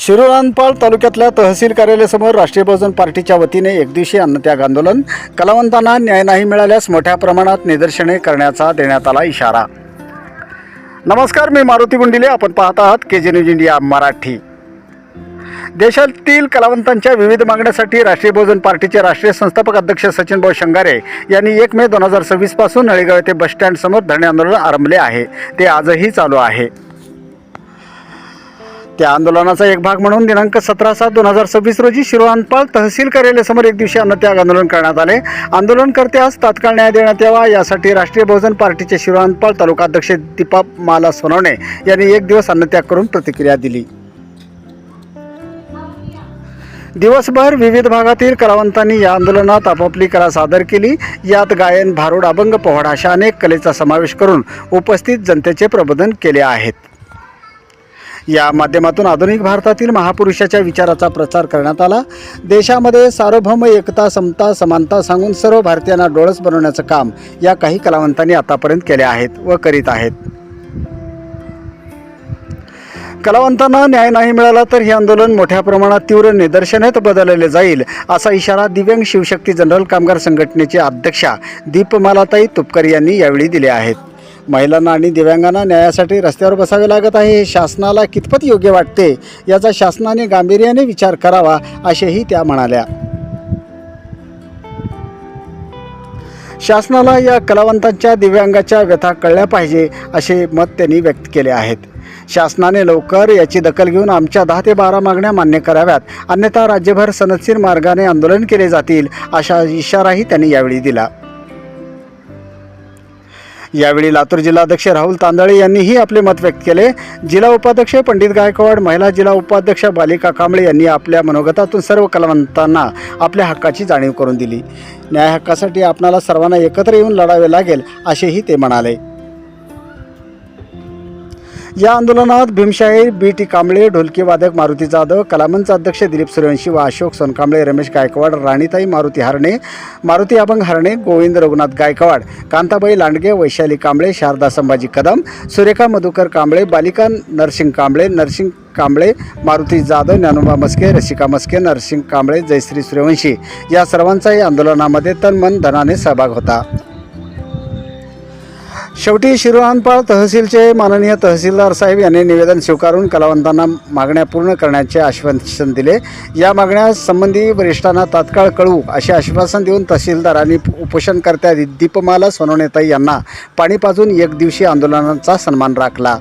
शिरूरपाल तालुक्यातल्या तहसील कार्यालयासमोर राष्ट्रीय बहुजन पार्टीच्या वतीने एकदिवसीय अन्नत्याग आंदोलन. कलावंतांना न्याय नाही मिळाल्यास मोठ्या प्रमाणात निदर्शने करण्याचा देण्यात आला इशारा. नमस्कार, मी मारुती गुंडिले. आपण पाहत आहात केजी न्यूज इंडिया मराठी. देशातील कलावंतांच्या विविध मागण्यासाठी राष्ट्रीय बहुजन पार्टीचे राष्ट्रीय संस्थापक अध्यक्ष सचिनभाऊ शंगारे यांनी 1 मे 2026 पासून नळीगाव येथे बस स्टँड समोर धरणे आंदोलन आरंभले आहे. ते आजही चालू आहे. त्या आंदोलनाचा एक भाग म्हणून दिनांक 17/7/2026 रोजी शिरूरपाल तहसील कार्यालयासमोर एकदिवसीय अन्नत्याग आंदोलन करण्यात आले. आंदोलनकर्त्यास तात्काळ न्याय देण्यात यावा यासाठी राष्ट्रीय बहुजन पार्टीचे शिरूरपाल तालुका अध्यक्ष दीपमाला सोनवणे यांनी 1 दिवस अन्नत्याग करून प्रतिक्रिया दिली. दिवसभर विविध भागातील कलावंतांनी या आंदोलनात आपापली कला सादर केली. यात गायन, भारुड, अभंग, पोवाडा अशा अनेक कलेचा समावेश करून उपस्थित जनतेचे प्रबोधन केले आहेत. या माध्यमातून आधुनिक भारतातील महापुरुषाच्या विचाराचा प्रचार करण्यात आला. देशामध्ये सार्वभौम एकता, समता, समानता सांगून सर्व भारतीयांना डोळस बनवण्याचं काम या काही कलावंतांनी आतापर्यंत केले आहेत व करीत आहेत. कलावंतांना न्याय नाही मिळाला तर हे आंदोलन मोठ्या प्रमाणात तीव्र निदर्शनात बदलले जाईल, असा इशारा दिव्यांग शिवशक्ती जनरल कामगार संघटनेचे अध्यक्षा दीपमालाताई तुपकर यांनी यावेळी दिले आहेत. महिलांना आणि दिव्यांगांना न्यायासाठी रस्त्यावर बसावे लागत आहे, हे शासनाला कितपत योग्य वाटते याचा शासनाने गांभीर्याने विचार करावा, असेही त्या म्हणाल्या. शासनाला या कलावंतांच्या, दिव्यांगाच्या व्यथा कळल्या पाहिजे, असे मत त्यांनी व्यक्त केले आहेत. शासनाने लवकर याची दखल घेऊन आमच्या 10 ते 12 मागण्या मान्य कराव्यात, अन्यथा राज्यभर सनदशीर मार्गाने आंदोलन केले जातील, असा इशाराही त्यांनी यावेळी दिला. यावेळी लातूर जिल्हाध्यक्ष राहुल तांदळे यांनीही आपले मत व्यक्त केले. जिल्हा उपाध्यक्ष पंडित गायकवाड, महिला जिल्हा उपाध्यक्ष बालिका कांबळे यांनी आपल्या मनोगतातून सर्व कलावंतांना आपल्या हक्काची जाणीव करून दिली. न्याय हक्कासाठी आपणाला सर्वांना एकत्र येऊन लढावे लागेल, असेही ते म्हणाले. या आंदोलनात भीमशाहीर बी.टी. कांबळे, ढोलकी वादक मारुती जाधव, कलामंच अध्यक्ष दिलीप सूर्यवंशी व अशोक सोनकांबळे, रमेश गायकवाड, राणीताई मारुती हरणे, मारुती अभंग हरणे, गोविंद रघुनाथ गायकवाड, कांताबाई लांडगे, वैशाली कांबळे, शारदा संभाजी कदम, सुरेखा मधुकर कांबळे, बालिका नरसिंग कांबळे, नरसिंग कांबळे, मारुती जाधव, ज्ञानोबा मस्के, रसिका मस्के, नरसिंग कांबळे, जयश्री सूर्यवंशी या सर्वांचाही आंदोलनामध्ये तन मन धनाने सहभाग होता. शेवटी शिरूरपाल तहसीलचे माननीय तहसीलदार साहेब यांनी निवेदन स्वीकारून कलावंतांना मागण्या पूर्ण करण्याचे आश्वासन दिले. या मागण्या संबंधी वरिष्ठांना तात्काळ कळवू, असे आश्वासन देऊन तहसीलदारांनी उपोषणकर्त्या दीपमाला सोनवणेताई यांना पाणी पाजून 1 दिवसीय आंदोलनाचा सन्मान राखला.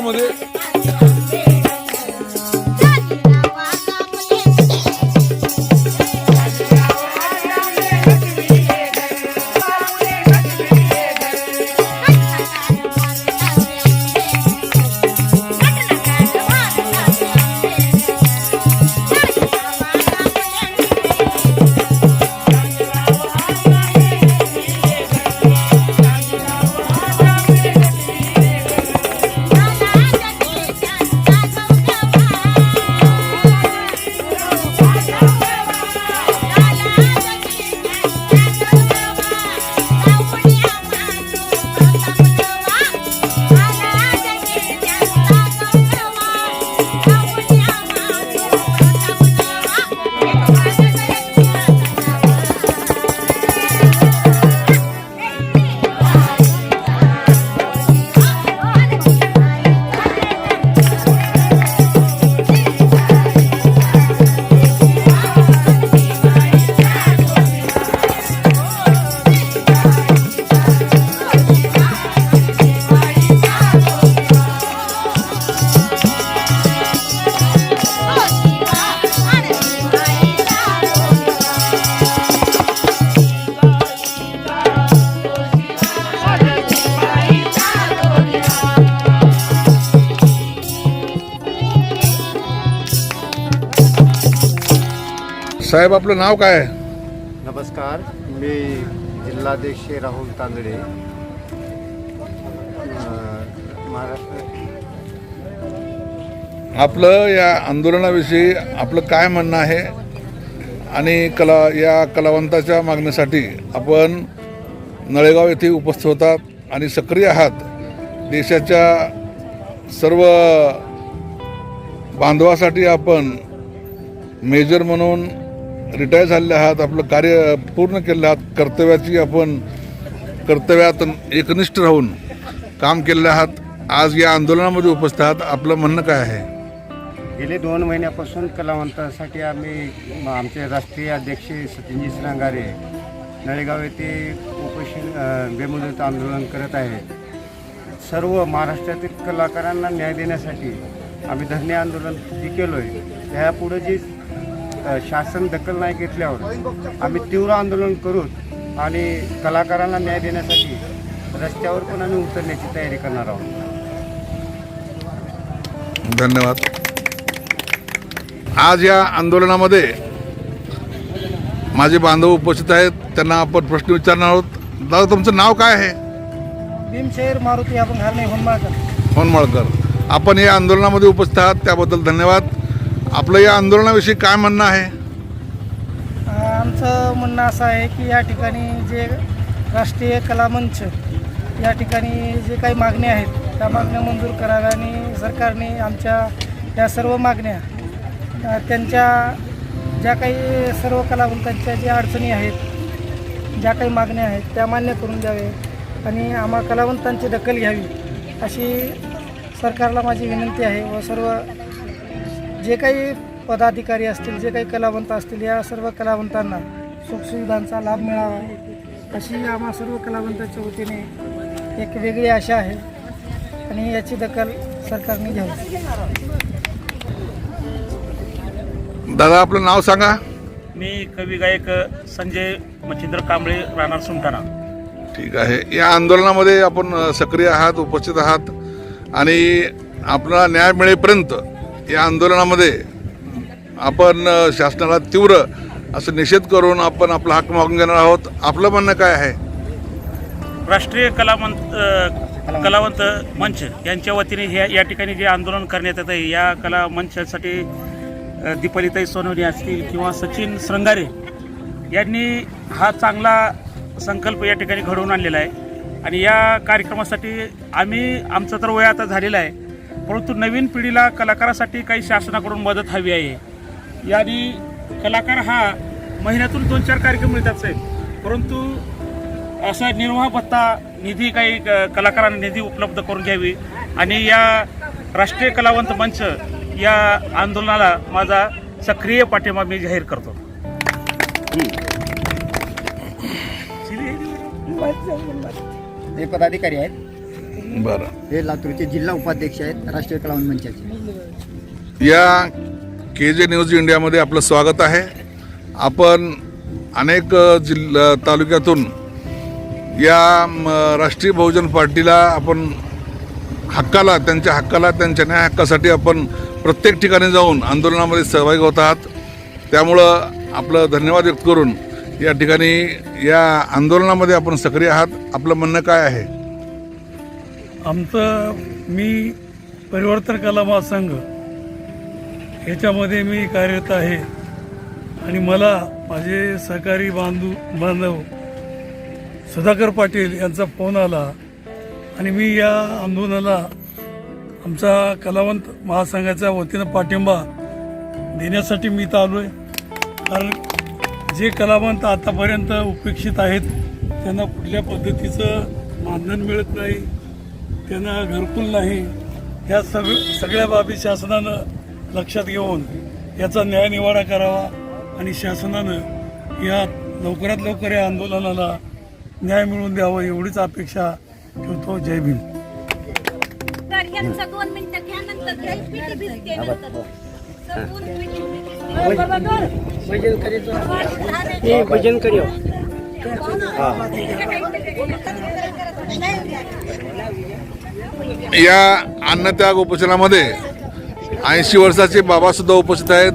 आंदोलनामध्ये साहेब आपलं नाव काय आहे? नमस्कार, मी जिल्हाध्यक्ष राहुल तांदडे, महाराष्ट्र. आपलं या आंदोलनाविषयी आपलं काय म्हणणं आहे आणि या कलावंताच्या मागणीसाठी आपण नळेगाव येथे उपस्थित होतात आणि सक्रिय आहात. देशाच्या सर्व बांधवासाठी आपण मेजर म्हणून रिटायर झालेले आहात. आपलं कार्य पूर्ण केलं आहात. कर्तव्यात एकनिष्ठ राहून काम केलेलं आहात. आज या आंदोलनामध्ये उपस्थित आहात. आपलं म्हणणं काय आहे? गेले 2 महिन्यापासून कलावंतांसाठी आम्ही आमचे राष्ट्रीय अध्यक्ष सचिनजी श्रंगारे नळेगाव येथे उपोषण बेमुदत आंदोलन करत आहेत. सर्व महाराष्ट्रातील कलाकारांना न्याय देण्यासाठी आम्ही धरणे आंदोलन जे केलो आहे, त्यापुढे जे शासन दखल नाही घेतल्यावर आम्ही तीव्र आंदोलन करू आणि कलाकारांना न्याय देण्यासाठी रस्त्यावर पण आम्ही उतरण्याची तयारी करणार आहोत. धन्यवाद. आज या आंदोलनामध्ये माझे बांधव उपस्थित आहेत. त्यांना आपण प्रश्न विचारणार आहोत. दादा, तुमचं नाव काय आहे? भीमशेर मारुती अभंग हरणे होनमाळकर. होनमाळकर. आपण या आंदोलनामध्ये उपस्थित आहात त्याबद्दल धन्यवाद. आपलं या आंदोलनाविषयी काय म्हणणं आहे? आमचं म्हणणं असं आहे की या ठिकाणी जे राष्ट्रीय कलामंच या ठिकाणी जे काही मागण्या आहेत त्या मागण्या मंजूर कराव्या आणि सरकारने आमच्या त्या सर्व मागण्या त्यांच्या ज्या काही सर्व कलावंतांच्या ज्या अडचणी आहेत, ज्या काही मागण्या आहेत त्या मान्य करून द्यावे आणि आम्हा कलावंतांची दखल घ्यावी अशी सरकारला माझी विनंती आहे. व सर्व जे काही पदाधिकारी असतील, जे काही कलावंत असतील, या सर्व कलावंतांना सुखसुविधांचा लाभ मिळावा अशी आम्हा सर्व कलावंतांच्या वतीने एक वेगळी आशा आहे आणि याची दखल सरकारने घ्यावी. दादा, आपलं नाव सांगा. मी कवी गायक संजय मच्छिंद्र कांबळे, राहणार सुमठाणा. ठीक आहे. या आंदोलनामध्ये आपण सक्रिय आहात, उपस्थित आहात आणि आपल्याला न्याय मिळेपर्यंत या आंदोलनामध्ये आपण शासनाला तीव्र असं निषेध करून आपण आपला हक्क मागून घेणार आहोत. आपलं म्हणणं काय आहे? राष्ट्रीय कलावंत मंच यांच्या वतीने या ठिकाणी जे आंदोलन करण्यात येत आहे, या कला मंचासाठी दीपालीताई सोनवणे असतील किंवा सचिन श्रंगारे यांनी हा चांगला संकल्प या ठिकाणी घडवून आणलेला आहे आणि या कार्यक्रमासाठी आमचं तर वय आता झालेलं आहे, परंतु नवीन पिढीला कलाकारासाठी काही शासनाकडून मदत हवी आहे. यानी कलाकार हा महिन्यातून 2-4 कार्यक्रम मिळतात साहेब, परंतु असा निर्वाह भत्ता निधी काही कलाकारांना निधी उपलब्ध करून घ्यावी आणि या राष्ट्रीय कलावंत मंच या आंदोलनाला माझा सक्रिय पाठिंबा मी जाहीर करतो. हे पदाधिकारी आहेत. बरं. हे लातूरचे जिल्हा उपाध्यक्ष आहेत राष्ट्रीय कलावंत मंचाचे. या KJ न्यूज इंडियामध्ये आपलं स्वागत आहे. आपण अनेक तालुक्यातून या राष्ट्रीय बहुजन पार्टीला आपण त्यांच्या हक्काला त्यांच्या न्याय हक्कासाठी आपण प्रत्येक ठिकाणी जाऊन आंदोलनामध्ये सहभागी होत आहात. त्यामुळं आपलं धन्यवाद व्यक्त करून या ठिकाणी या आंदोलनामध्ये आपण सक्रिय आहात. आपलं म्हणणं काय आहे? मी परिवर्तन कला महासंघ ह्याच्यामध्ये मी कार्यरत आहे आणि मला माझे सहकारी बांधव सुधाकर पाटील यांचा फोन आला आणि मी या आंदोलनाला आमचा कलावंत महासंघाच्या वतीनं पाठिंबा देण्यासाठी मी इथं आलो आहे. कारण जे कलावंत आतापर्यंत उपेक्षित आहेत त्यांना कुठल्या पद्धतीचं मानधन मिळत नाही, त्यांना घरकुल नाही, ह्या सगळ्या बाबी शासनानं लक्षात घेऊन याचा न्यायनिवाडा करावा आणि शासनानं या लवकरात लवकर या आंदोलनाला न्याय मिळवून द्यावा एवढीच अपेक्षा ठेवतो. जय भीम. तर यांचा 2 मिनिटं घ्या, नंतर घ्या, पिठी भिजते नंतर. सर, 2 मिनिटं. भजन करूया. या अन्नत्याग उपोषणामध्ये 80 वर्षाचे बाबा सुद्धा उपस्थित आहेत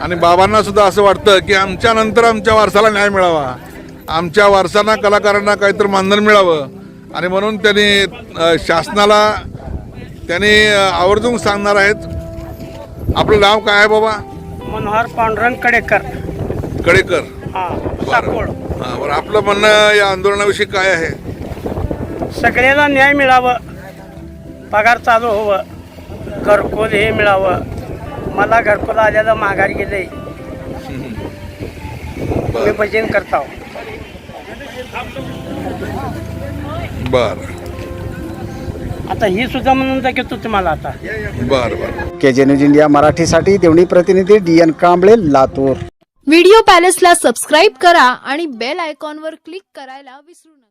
आणि बाबांना सुद्धा असं वाटतं की आमच्या नंतर आमच्या वारसाला न्याय मिळावा, आमच्या वारसांना कलाकारांना काहीतरी मानधन मिळावं आणि म्हणून त्यांनी शासनाला आवर्जून सांगणार आहेत. आपलं नाव काय आहे बाबा? मनोहर पांडुरंग कडेकर. बरं, आपलं म्हणणं या आंदोलनाविषयी काय आहे? सगळ्याला न्याय मिळावं, पगार चालू हवं, घरकुल हे मिळावं. मला घरकुल आल्याला माघार गेले, मी भजन करतो. बरं, आता ही सुद्धा म्हणून दाखवतो तुम्हाला आता. बरं. KJ न्यूज इंडिया मराठीसाठी देवणी प्रतिनिधी DN कांबळे, लातूर. व्हिडिओ पॅलेसला सबस्क्राईब करा आणि बेल आयकॉनवर क्लिक करायला विसरू नका.